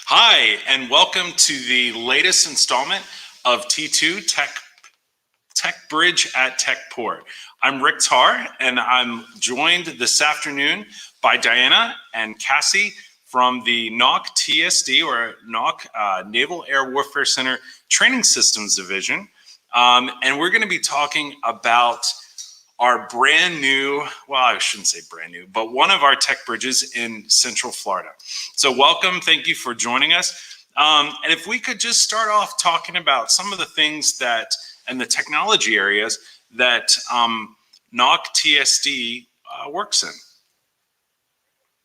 Hi, and welcome to the latest installment of T2 TechBridge at TechPort. I'm Rick Tarr, and I'm joined this afternoon by Diana and Cassie from the NOC TSD, or NOC Naval Air Warfare Center Training Systems Division. And we're going to be talking about our brand new, well, I shouldn't say brand new, but one of our tech bridges in Central Florida. So welcome, thank you for joining us. And if we could just start off talking about some of the things that, and the technology areas that NOC TSD works in.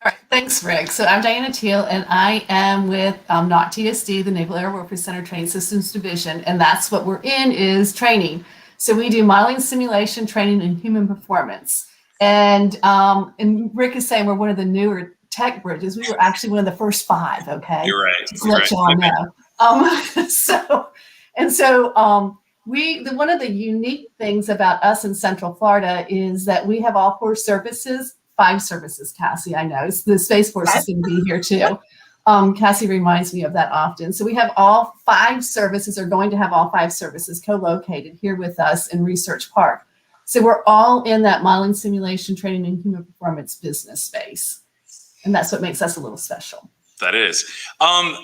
All right, thanks, Rick. So I'm Diana Teal, and I am with NOC TSD, the Naval Air Warfare Center Training Systems Division, and that's what we're in is training. So we do modeling, simulation, training, and human performance. And Rick is saying we're one of the newer tech bridges. We were actually one of the first 5. Okay, you're right. Just to let you all know. One of the unique things about us in Central Florida is that we have all 4 services. 5 services, Cassie. I know the Space Force is going to be here too. Cassie reminds me of that often. So we have all 5 services, or going to have all 5 services co-located here with us in Research Park. So we're all in that modeling, simulation, training, and human performance business space. And that's what makes us a little special. That is.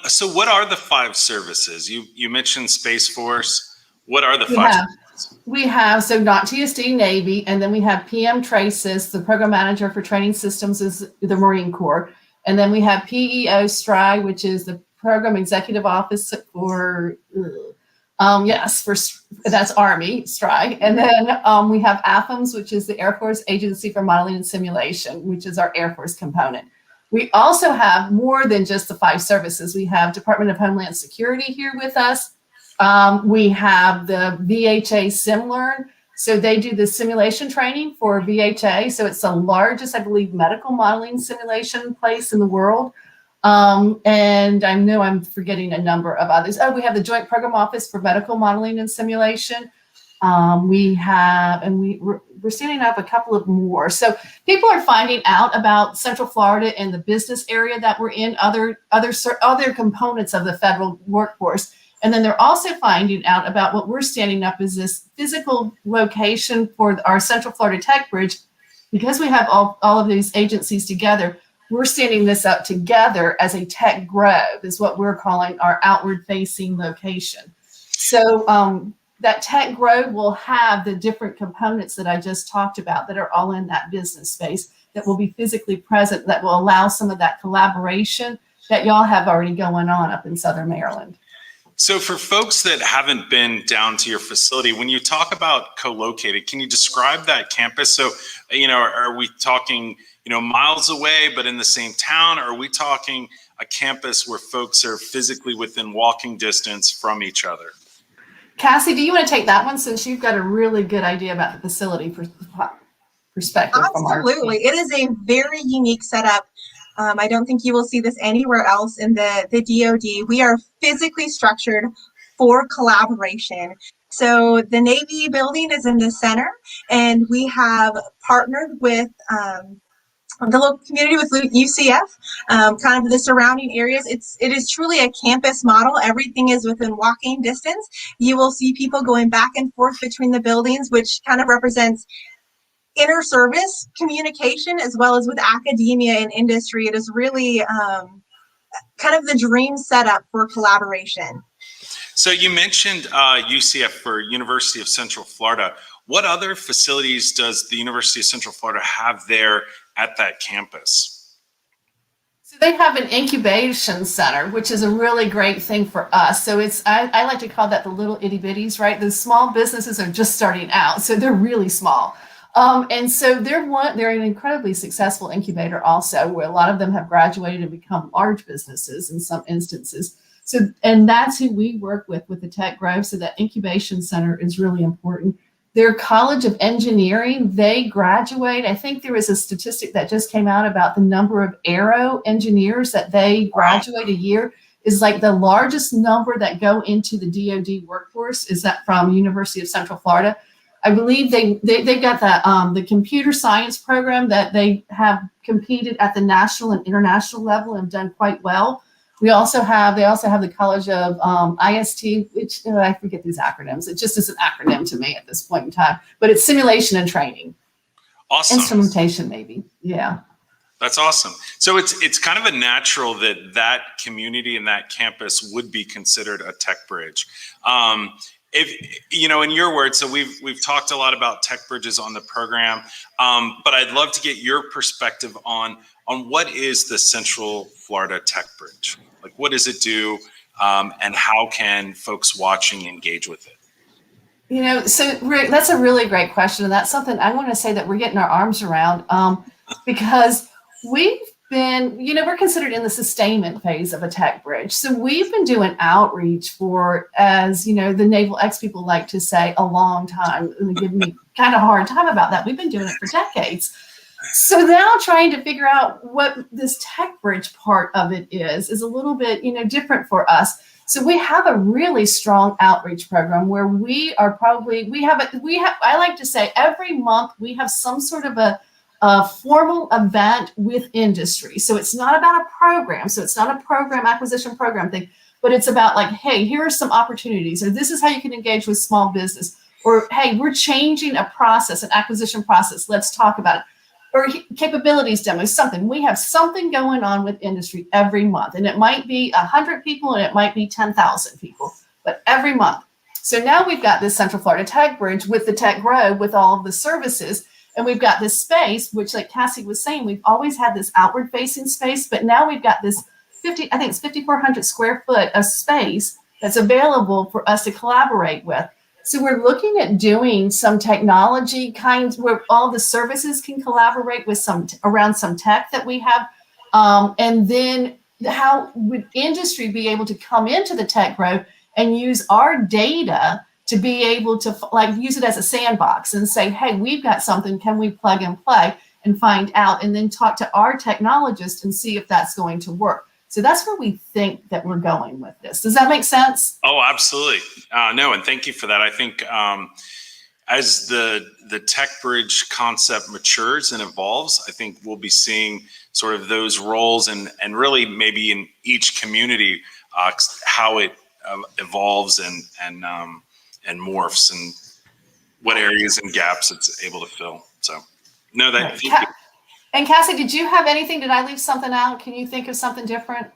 So what are the 5 services? You mentioned Space Force. What are the 5 services? We have, so NOC TSD, Navy, and then we have PM Traces, the program manager for training systems is the Marine Corps. And then we have PEO STRI, which is the Program Executive Office for, that's Army, STRI. And then we have AFMS, which is the Air Force Agency for Modeling and Simulation, which is our Air Force component. We also have more than just the 5 services. We have Department of Homeland Security here with us. We have the VHA SimLearn. So they do the simulation training for VHA. So it's the largest, I believe, medical modeling simulation place in the world. And I know I'm forgetting a number of others. Oh, we have the Joint Program Office for Medical Modeling and Simulation. We're standing up a couple of more. So people are finding out about Central Florida and the business area that we're in, other components of the federal workforce. And then they're also finding out about what we're standing up as this physical location for our Central Florida Tech Bridge. Because we have all of these agencies together, we're standing this up together as a tech grove, is what we're calling our outward facing location. So that tech grove will have the different components that I just talked about that are all in that business space that will be physically present, that will allow some of that collaboration that y'all have already going on up in Southern Maryland. So for folks that haven't been down to your facility, when you talk about co-located, can you describe that campus? So, are we talking, miles away, but in the same town? Or are we talking a campus where folks are physically within walking distance from each other? Cassie, do you want to take that one since you've got a really good idea about the facility perspective? Absolutely. It is a very unique setup. I don't think you will see this anywhere else in the DoD. We are physically structured for collaboration. So the Navy building is in the center, and we have partnered with the local community, with UCF, kind of the surrounding areas. It is truly a campus model. Everything is within walking distance. You will see people going back and forth between the buildings, which kind of represents inter-service communication as well as with academia and industry. It is really kind of the dream setup for collaboration. So you mentioned UCF, for University of Central Florida. What other facilities does the University of Central Florida have there at that campus? So they have an incubation center, which is a really great thing for us. So I like to call that the little itty bitties, right? The small businesses are just starting out, so they're really small. And so they're an incredibly successful incubator also, where a lot of them have graduated and become large businesses in some instances. So, and that's who we work with the Tech Grove. So that incubation center is really important. Their College of Engineering, they graduate. I think there was a statistic that just came out about the number of aero engineers that they graduate a year is like the largest number that go into the DoD workforce is that from University of Central Florida. I believe they've got the computer science program that they have competed at the national and international level and done quite well. They also have the College of IST, which I forget these acronyms. It just is an acronym to me at this point in time, but it's simulation and training. Awesome. Instrumentation, maybe. Yeah. That's awesome. So it's kind of a natural that community and that campus would be considered a tech bridge. If in your words, so we've talked a lot about tech bridges on the program, but I'd love to get your perspective on what is the Central Florida Tech Bridge? Like, what does it do, and how can folks watching engage with it? So Rick, that's a really great question, and that's something I want to say that we're getting our arms around, because we've been, we're considered in the sustainment phase of a tech bridge. So we've been doing outreach for, as the Naval X people like to say, a long time. And they give me kind of a hard time about that. We've been doing it for decades. So now trying to figure out what this tech bridge part of it is a little bit, different for us. So we have a really strong outreach program where we have, I like to say every month we have some sort of a formal event with industry. So it's not about a program. So it's not a program acquisition program thing, but it's about like, hey, here are some opportunities, or this is how you can engage with small business, or hey, we're changing a process, an acquisition process. Let's talk about it. Or capabilities demos, something. We have something going on with industry every month. And it might be 100 people and it might be 10,000 people, but every month. So now we've got this Central Florida Tech Bridge with the Tech Grove, with all of the services. And we've got this space, which like Cassie was saying, we've always had this outward facing space, but now we've got this 5,400 square foot of space that's available for us to collaborate with. So we're looking at doing some technology kinds where all the services can collaborate with around some tech that we have. And then how would industry be able to come into the Tech Grove and use our data to be able to use it as a sandbox and say, hey, we've got something, can we plug and play and find out, and then talk to our technologist and see if that's going to work. So that's where we think that we're going with this. Does that make sense? Oh, absolutely. No, and thank you for that. I think as the Tech Bridge concept matures and evolves, I think we'll be seeing sort of those roles and really maybe in each community how it evolves and morphs and what areas and gaps it's able to fill. So, no, thank you. And Cassie, did you have anything? Did I leave something out? Can you think of something different?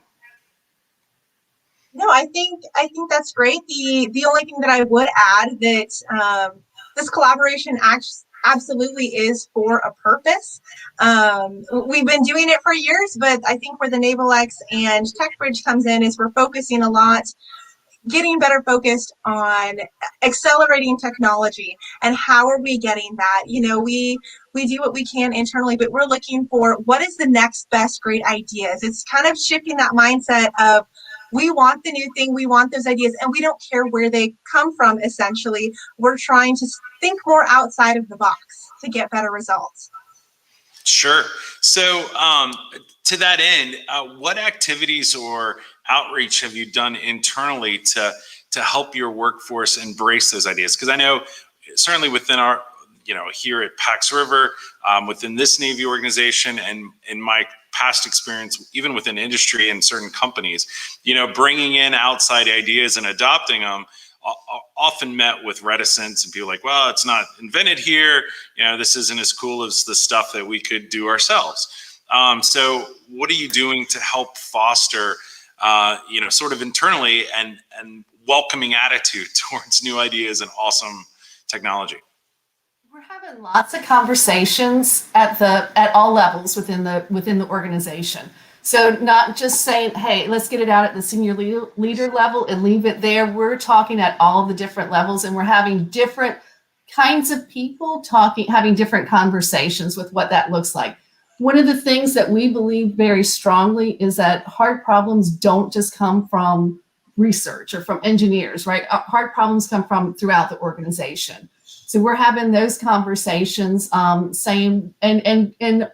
No, I think that's great. The only thing that I would add that this collaboration absolutely is for a purpose. We've been doing it for years, but I think where the Naval X and TechBridge comes in is we're focusing a lot, getting better focused on accelerating technology and how are we getting that. We do what we can internally, but we're looking for what is the next best great ideas. It's kind of shifting that mindset of we want the new thing, we want those ideas, and we don't care where they come from, essentially. We're trying to think more outside of the box to get better results. Sure. So to that end, what activities or outreach have you done internally to help your workforce embrace those ideas? Because I know certainly within our, here at Pax River, within this Navy organization, and in my past experience, even within industry and certain companies, bringing in outside ideas and adopting them often met with reticence and people like, well, it's not invented here. This isn't as cool as the stuff that we could do ourselves. So what are you doing to help foster, sort of internally and welcoming attitude towards new ideas and awesome technology? We're having lots of conversations at all levels within the organization. So not just saying, hey, let's get it out at the senior leader level and leave it there. We're talking at all the different levels, and we're having different kinds of people having different conversations with what that looks like. One of the things that we believe very strongly is that hard problems don't just come from research or from engineers, right? Hard problems come from throughout the organization. So we're having those conversations, saying and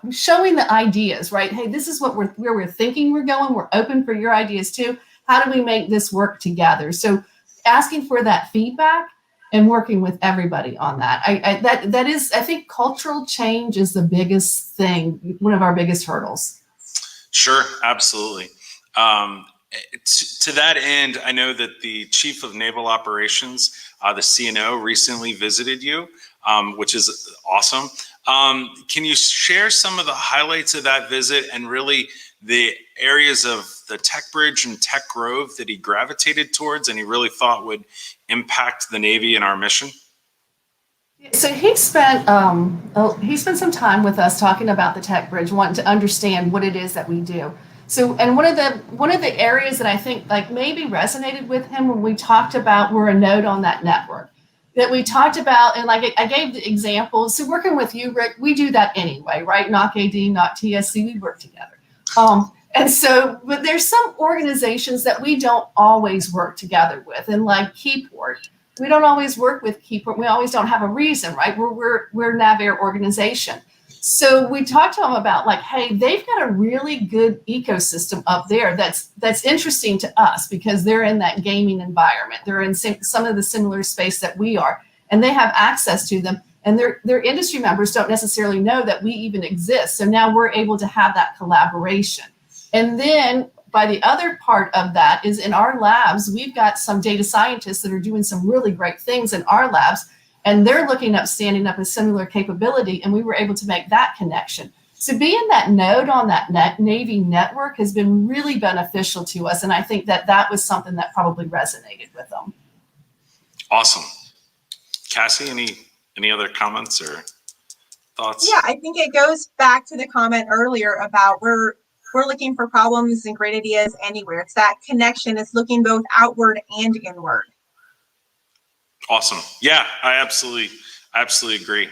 showing the ideas, right? Hey, this is where we're thinking we're going. We're open for your ideas too. How do we make this work together? So asking for that feedback and working with everybody on that. I think cultural change is the biggest thing, one of our biggest hurdles. Sure, absolutely. To that end, I know that the Chief of Naval Operations, the CNO, recently visited you, which is awesome. Can you share some of the highlights of that visit and really the areas of the TechBridge and Tech Grove that he gravitated towards and he really thought would impact the Navy and our mission? So he spent some time with us talking about the TechBridge, wanting to understand what it is that we do. So, and one of the areas that I think like maybe resonated with him when we talked about we're a node on that network that we talked about, and like I gave the examples. So working with you, Rick, we do that anyway, right? NOC AD, NOC TSC, we work together. And so, but there's some organizations that we don't always work together with, and like Keyport, we don't always work with Keyport. We always don't have a reason, right? We're a NavAir organization. So we talked to them about like, hey, they've got a really good ecosystem up there that's interesting to us because they're in that gaming environment. They're in some of the similar space that we are, and they have access to them. And their industry members don't necessarily know that we even exist. So now we're able to have that collaboration. And then by the other part of that is in our labs, we've got some data scientists that are doing some really great things in our labs, and they're looking up, standing up a similar capability, and we were able to make that connection. So being that node on that Navy network has been really beneficial to us, and I think that was something that probably resonated with them. Awesome. Cassie, any other comments or thoughts? Yeah, I think it goes back to the comment earlier about we're looking for problems and great ideas anywhere. It's that connection. It's looking both outward and inward. Awesome. Yeah, I absolutely agree.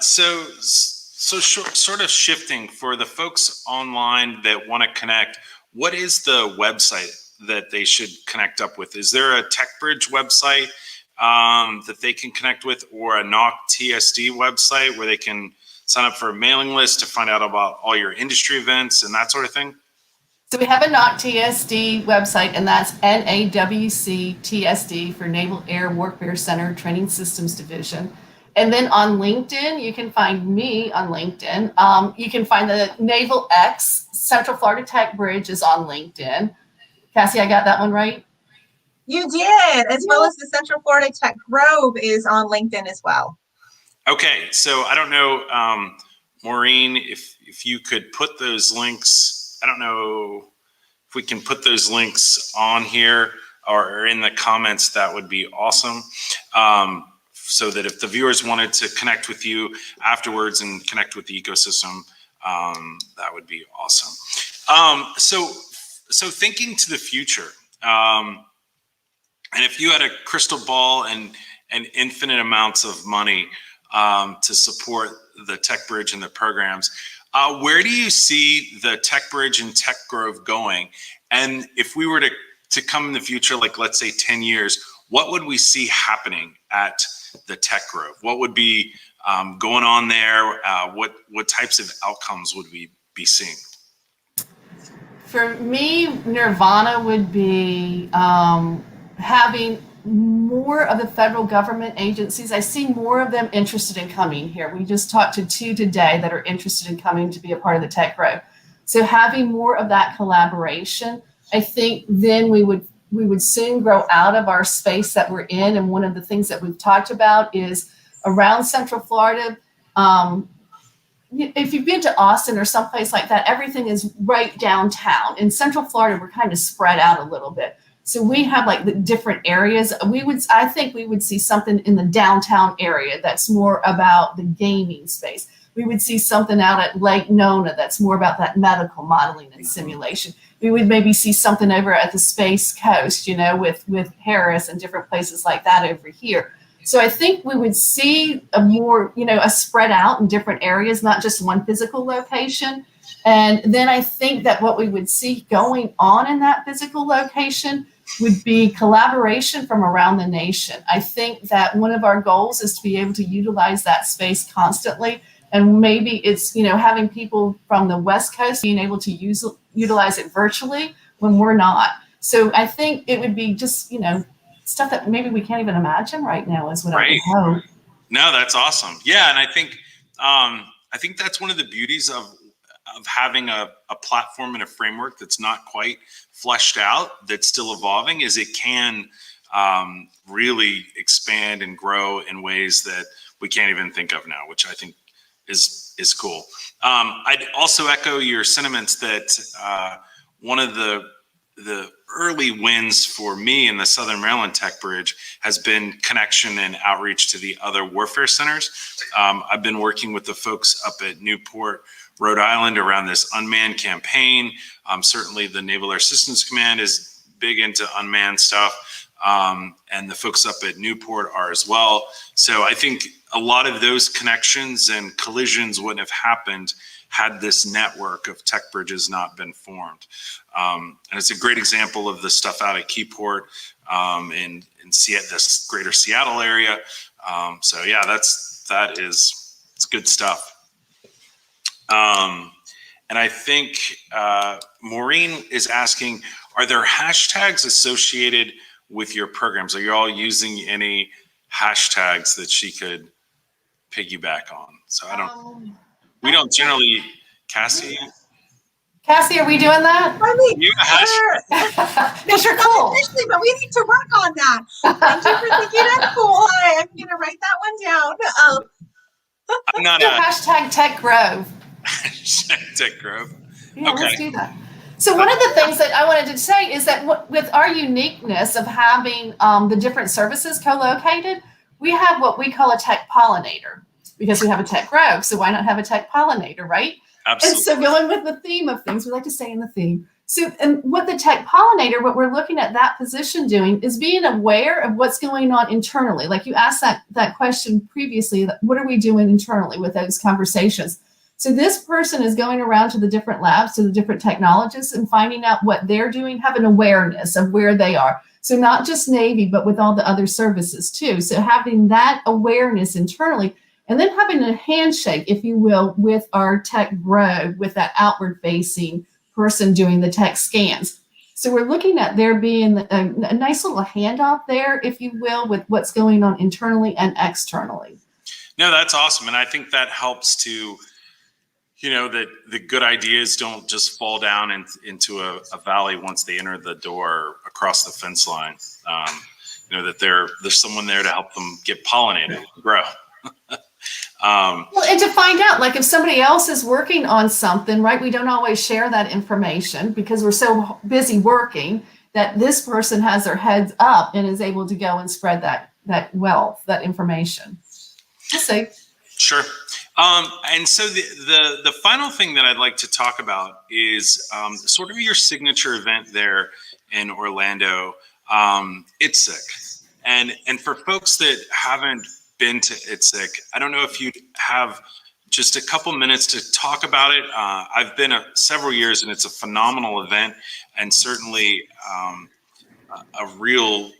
So sort of shifting for the folks online that want to connect, what is the website that they should connect up with? Is there a TechBridge website that they can connect with, or a NOC TSD website where they can sign up for a mailing list to find out about all your industry events and that sort of thing? So we have a NOC TSD website, and that's NAWC TSD for Naval Air Warfare Center Training Systems Division. And then on LinkedIn, you can find me on LinkedIn. You can find the Naval X, Central Florida TechBridge is on LinkedIn. Cassie, I got that one right? You did, as well as the Central Florida Tech Grove is on LinkedIn as well. Okay, so I don't know, Maureen, if you could put those links, I don't know if we can put those links on here or in the comments, that would be awesome. So that if the viewers wanted to connect with you afterwards and connect with the ecosystem, that would be awesome. So thinking to the future, and if you had a crystal ball and infinite amounts of money to support the TechBridge and the programs, where do you see the TechBridge and Tech Grove going? And if we were to come in the future, like let's say 10 years, what would we see happening at the Tech Grove? What would be going on there? What types of outcomes would we be seeing? For me, Nirvana would be having more of the federal government agencies. I see more of them interested in coming here. We just talked to 2 today that are interested in coming to be a part of the Tech Grove. So having more of that collaboration, I think then we would soon grow out of our space that we're in. And one of the things that we've talked about is around Central Florida. If you've been to Austin or someplace like that, everything is right downtown. In Central Florida, we're kind of spread out a little bit. So we have like the different areas. I think we would see something in the downtown area that's more about the gaming space. We would see something out at Lake Nona that's more about that medical modeling and simulation. We would maybe see something over at the Space Coast, with Harris and different places like that over here. So I think we would see a more, a spread out in different areas, not just one physical location. And then I think that what we would see going on in that physical location would be collaboration from around the nation. I think that one of our goals is to be able to utilize that space constantly. And maybe it's, having people from the West Coast being able to utilize it virtually when we're not. So I think it would be just, stuff that maybe we can't even imagine right now is what I would hope. No, that's awesome. Yeah, and I think that's one of the beauties of of having a platform and a framework that's not quite fleshed out, that's still evolving, is it can really expand and grow in ways that we can't even think of now, which I think is cool. I'd also echo your sentiments that one of the early wins for me in the Southern Maryland TechBridge has been connection and outreach to the other warfare centers. I've been working with the folks up at Newport, Rhode Island around this unmanned campaign. Certainly the Naval Air Systems Command is big into unmanned stuff. And the folks up at Newport are as well. So I think a lot of those connections and collisions wouldn't have happened had this network of tech bridges not been formed. And it's a great example of the stuff out at Keyport in this greater Seattle area. So yeah, it's good stuff. And I think Maureen is asking, are there hashtags associated with your programs? Are you all using any hashtags that she could piggyback on? So I don't, we don't generally, Cassie? Cassie, are we doing that? I mean, You hashtag. Because you're cool. officially, but we need to work on that. Thank you for thinking that's cool. I'm going to write that one down. I'm not Do a hashtag Tech Grove. hashtag Tech Grove. Yeah, Okay. let's do that. So one of the things that I wanted to say is that with our uniqueness of having the different services co-located, we have what we call a tech pollinator because we have a tech grove. So why not have a tech pollinator, right? Absolutely. And so going with the theme of things, we like to stay in the theme. So and what the tech pollinator, what we're looking at that position doing is being aware of what's going on internally. Like you asked that question previously, what are we doing internally with those conversations? So this person is going around to the different labs, to the different technologists and finding out what they're doing, have an awareness of where they are. So not just Navy, but with all the other services too. So having that awareness internally and then having a handshake, if you will, with our tech grove, with that outward facing person doing the tech scans. So we're looking at there being a nice little handoff there, if you will, with what's going on internally and externally. No, that's awesome. And I think that helps to, that the good ideas don't just fall down into a valley once they enter the door across the fence line. That there's someone there to help them get pollinated and grow. Well, and to find out, like if somebody else is working on something, right? We don't always share that information because we're so busy working that this person has their heads up and is able to go and spread that wealth, that information. Just say. Sure. And so the final thing that I'd like to talk about is sort of your signature event there in Orlando, ITSEC. And for folks that haven't been to ITSEC, I don't know if you'd have just a couple minutes to talk about it. I've been several years and it's a phenomenal event and certainly a real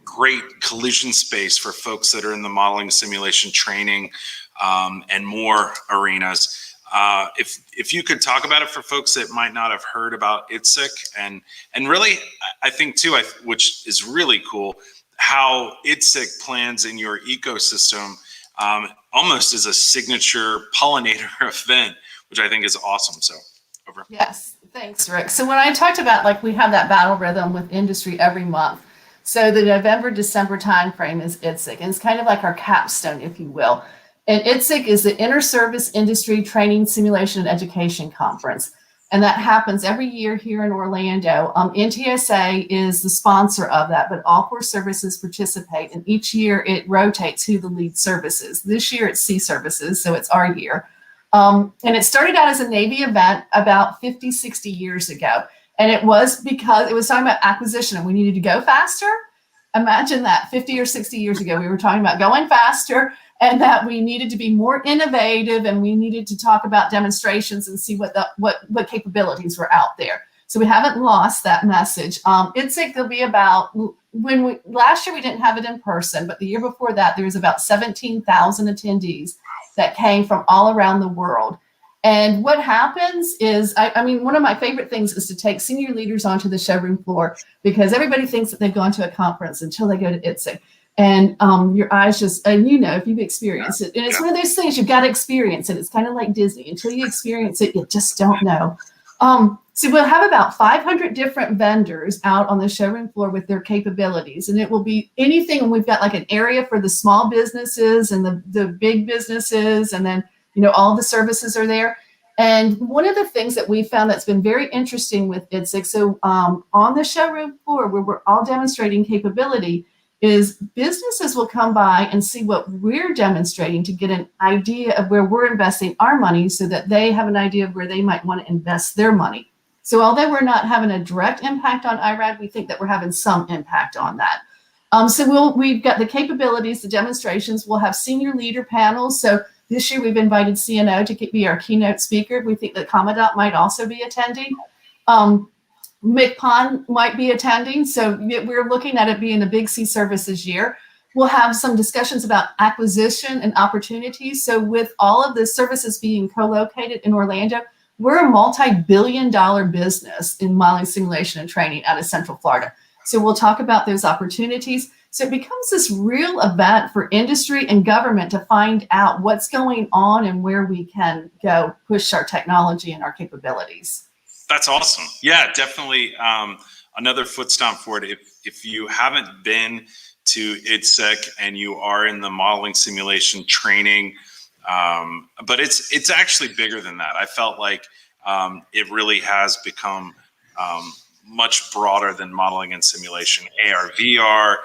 great collision space for folks that are in the modeling, simulation, training, and more arenas. If you could talk about it for folks that might not have heard about ITSEC and really, I think too, which is really cool, how ITSEC plans in your ecosystem almost as a signature pollinator event, which I think is awesome. So over. Yes, thanks, Rick. So when I talked about we have that battle rhythm with industry every month. So the November, December timeframe is ITSEC, and it's kind of like our capstone, if you will. And ITSEC is the Inter-Service Industry Training, Simulation, and Education Conference. And that happens every year here in Orlando. NTSA is the sponsor of that, but all 4 services participate. And each year it rotates who the lead service is. This year it's Sea Services, so it's our year. And it started out as a Navy event about 50, 60 years ago. And it was because it was talking about acquisition and we needed to go faster. Imagine that 50 or 60 years ago, we were talking about going faster and that we needed to be more innovative and we needed to talk about demonstrations and see what capabilities were out there. So we haven't lost that message. ITSEC, there'll be about, last year we didn't have it in person, but the year before that, there was about 17,000 attendees that came from all around the world. And what happens is, one of my favorite things is to take senior leaders onto the showroom floor because everybody thinks that they've gone to a conference until they go to ITSEC. And your eyes just, and if you've experienced it, and it's one of those things you've got to experience it. It's kind of like Disney. Until you experience it, you just don't know. So we'll have about 500 different vendors out on the showroom floor with their capabilities, and it will be anything. And we've got like an area for the small businesses and the big businesses, and then all the services are there. And one of the things that we found that's been very interesting with ITSEC, so on the showroom floor where we're all demonstrating capability, is businesses will come by and see what we're demonstrating to get an idea of where we're investing our money, so that they have an idea of where they might want to invest their money. So although we're not having a direct impact on IRAD, we think that we're having some impact on that. So we've got the capabilities, the demonstrations. We'll have senior leader panels. So this year we've invited CNO to be our keynote speaker. We think that Commandant might also be attending. MCPON might be attending. So we're looking at it being a big C services year. We'll have some discussions about acquisition and opportunities. So with all of the services being co-located in Orlando, we're a multi-billion-dollar business in modeling, simulation, and training out of Central Florida. So we'll talk about those opportunities. So it becomes this real event for industry and government to find out what's going on and where we can go push our technology and our capabilities. That's awesome. Yeah, definitely another foot stomp for it. If you haven't been to ITSEC and you are in the modeling, simulation, training, but it's actually bigger than that. I felt like it really has become much broader than modeling and simulation. AR, VR,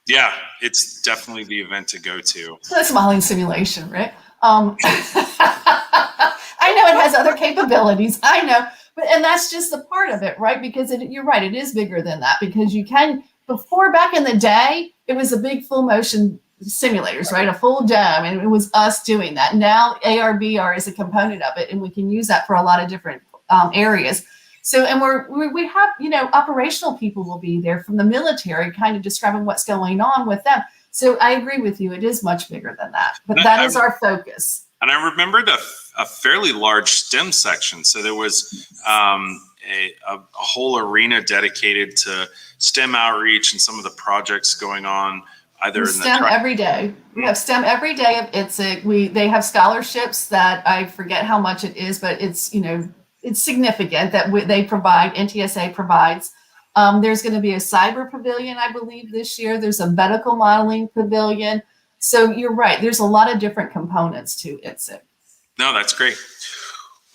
yeah, it's definitely the event to go to. So that's modeling simulation, right? I know it has other capabilities. I know, and that's just a part of it, right? Because you're right, it is bigger than that, because you can. Before, back in the day, it was a big full motion simulators, right? A full dome, and it was us doing that. Now AR, VR is a component of it, and we can use that for a lot of different areas. So, and we have, operational people will be there from the military, kind of describing what's going on with them. So I agree with you. It is much bigger than that, but that is our focus. And I remembered a fairly large STEM section. So there was a whole arena dedicated to STEM outreach and some of the projects going on. Either in STEM every day. We have STEM every day of ITSEC. They have scholarships that I forget how much it is, but it's it's significant that they provide. NTSA provides. There's going to be a cyber pavilion, I believe, this year. There's a medical modeling pavilion. So you're right. There's a lot of different components to ITSEC. No, that's great.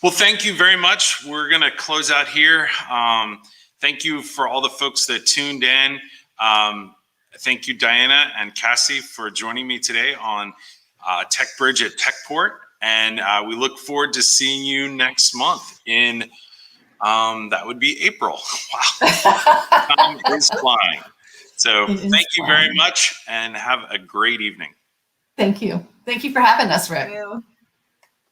Well, thank you very much. We're going to close out here. Thank you for all the folks that tuned in. Thank you, Diana and Cassie, for joining me today on TechBridge at TechPort. And we look forward to seeing you next month in, that would be April. Wow, time is flying. So thank you very much and have a great evening. Thank you. Thank you for having us, Rick. Thank you.